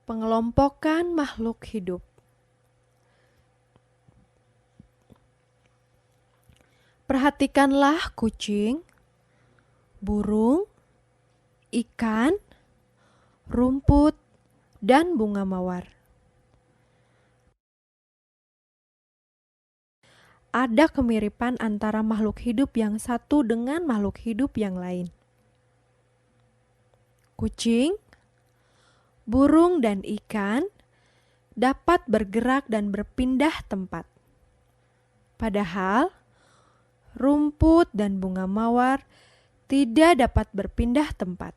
Pengelompokan makhluk hidup. Perhatikanlah kucing, burung, ikan, rumput, dan bunga mawar. Ada kemiripan antara makhluk hidup yang satu dengan makhluk hidup yang lain. Kucing, burung, dan ikan dapat bergerak dan berpindah tempat. Padahal, rumput dan bunga mawar tidak dapat berpindah tempat.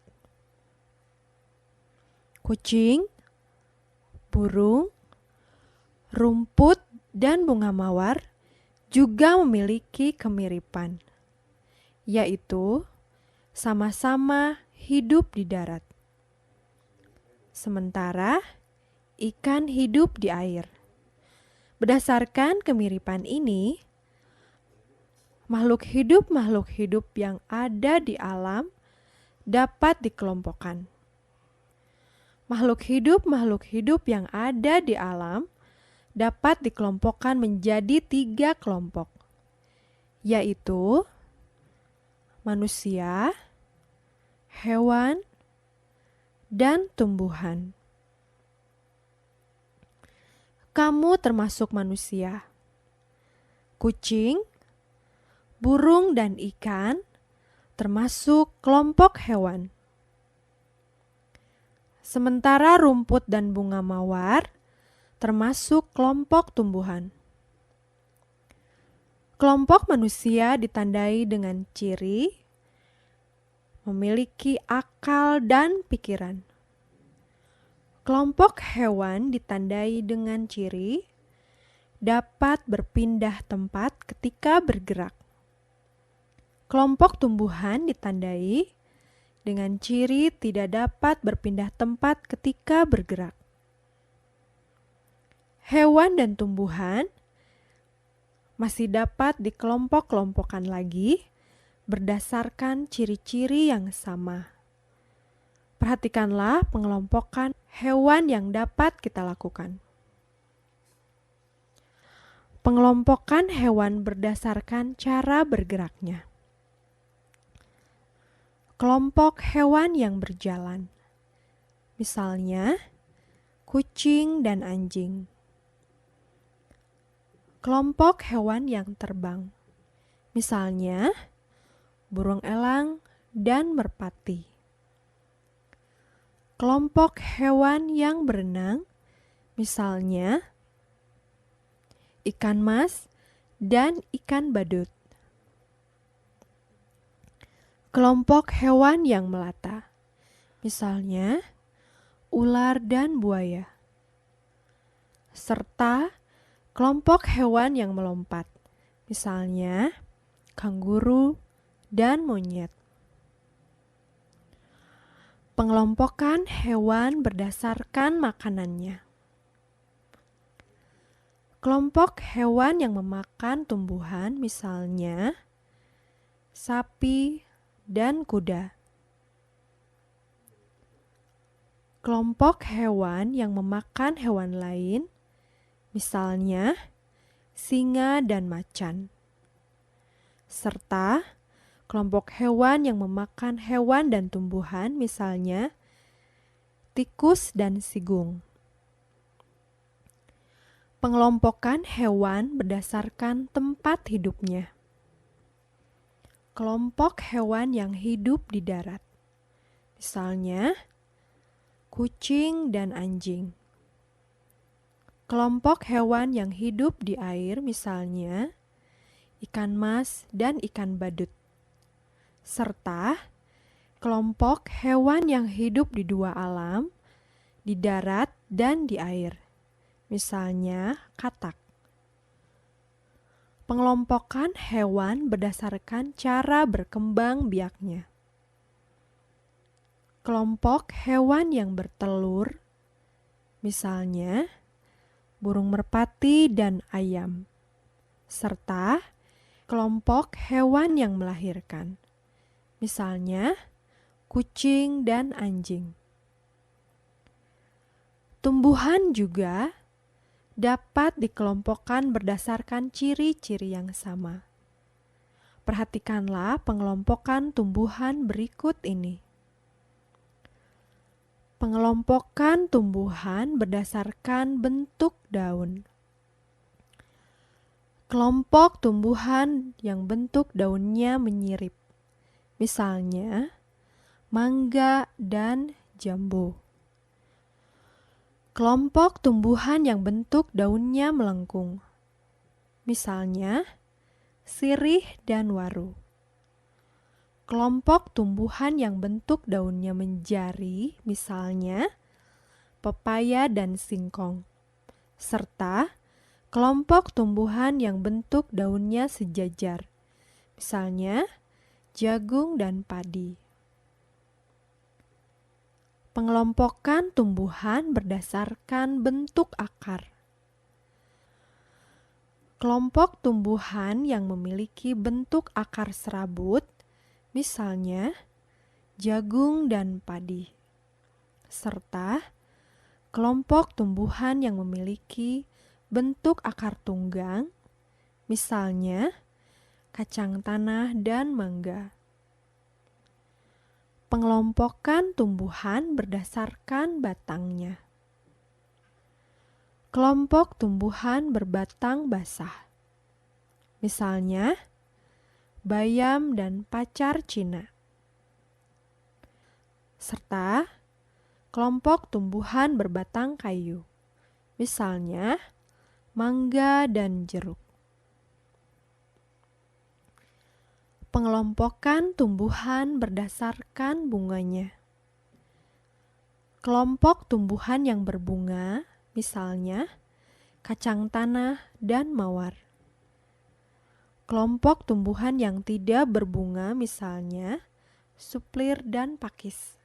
Kucing, burung, rumput, dan bunga mawar juga memiliki kemiripan, yaitu sama-sama hidup di darat. Sementara ikan hidup di air. Berdasarkan kemiripan ini, makhluk hidup yang ada di alam dapat dikelompokkan. Makhluk hidup yang ada di alam dapat dikelompokkan menjadi 3 kelompok, yaitu manusia, hewan, dan tumbuhan. Kamu termasuk manusia. Kucing, burung, dan ikan termasuk kelompok hewan. Sementara rumput dan bunga mawar termasuk kelompok tumbuhan. Kelompok manusia ditandai dengan ciri memiliki akal dan pikiran. Kelompok hewan ditandai dengan ciri dapat berpindah tempat ketika bergerak. Kelompok tumbuhan ditandai dengan ciri tidak dapat berpindah tempat ketika bergerak. Hewan dan tumbuhan masih dapat dikelompok-kelompokkan lagi berdasarkan ciri-ciri yang sama. Perhatikanlah pengelompokan hewan yang dapat kita lakukan. Pengelompokan hewan berdasarkan cara bergeraknya. Kelompok hewan yang berjalan, misalnya kucing dan anjing. Kelompok hewan yang terbang, misalnya burung elang dan merpati. Kelompok hewan yang berenang, misalnya ikan mas dan ikan badut. Kelompok hewan yang melata, misalnya ular dan buaya. Serta kelompok hewan yang melompat, misalnya kanguru dan monyet. Pengelompokan hewan berdasarkan makanannya. Kelompok hewan yang memakan tumbuhan, misalnya sapi dan kuda. Kelompok hewan yang memakan hewan lain, misalnya singa dan macan. Serta kelompok hewan yang memakan hewan dan tumbuhan, misalnya tikus dan sigung. Pengelompokan hewan berdasarkan tempat hidupnya. Kelompok hewan yang hidup di darat, misalnya kucing dan anjing. Kelompok hewan yang hidup di air, misalnya ikan mas dan ikan badut. Serta kelompok hewan yang hidup di 2 alam, di darat dan di air, misalnya katak. Pengelompokan hewan berdasarkan cara berkembang biaknya. Kelompok hewan yang bertelur, misalnya burung merpati dan ayam. Serta kelompok hewan yang melahirkan, misalnya kucing dan anjing. Tumbuhan juga dapat dikelompokkan berdasarkan ciri-ciri yang sama. Perhatikanlah pengelompokan tumbuhan berikut ini. Pengelompokan tumbuhan berdasarkan bentuk daun. Kelompok tumbuhan yang bentuk daunnya menyirip, misalnya mangga dan jambu. Kelompok tumbuhan yang bentuk daunnya melengkung, misalnya sirih dan waru. Kelompok tumbuhan yang bentuk daunnya menjari, misalnya pepaya dan singkong, serta kelompok tumbuhan yang bentuk daunnya sejajar, misalnya jagung dan padi. Pengelompokan tumbuhan berdasarkan bentuk akar. Kelompok tumbuhan yang memiliki bentuk akar serabut, misalnya jagung dan padi, serta kelompok tumbuhan yang memiliki bentuk akar tunggang, misalnya kacang tanah dan mangga. Pengelompokan tumbuhan berdasarkan batangnya. Kelompok tumbuhan berbatang basah, misalnya bayam dan pacar Cina, serta kelompok tumbuhan berbatang kayu, misalnya mangga dan jeruk. Pengelompokan tumbuhan berdasarkan bunganya. Kelompok tumbuhan yang berbunga, misalnya kacang tanah dan mawar. Kelompok tumbuhan yang tidak berbunga, misalnya suplir dan pakis.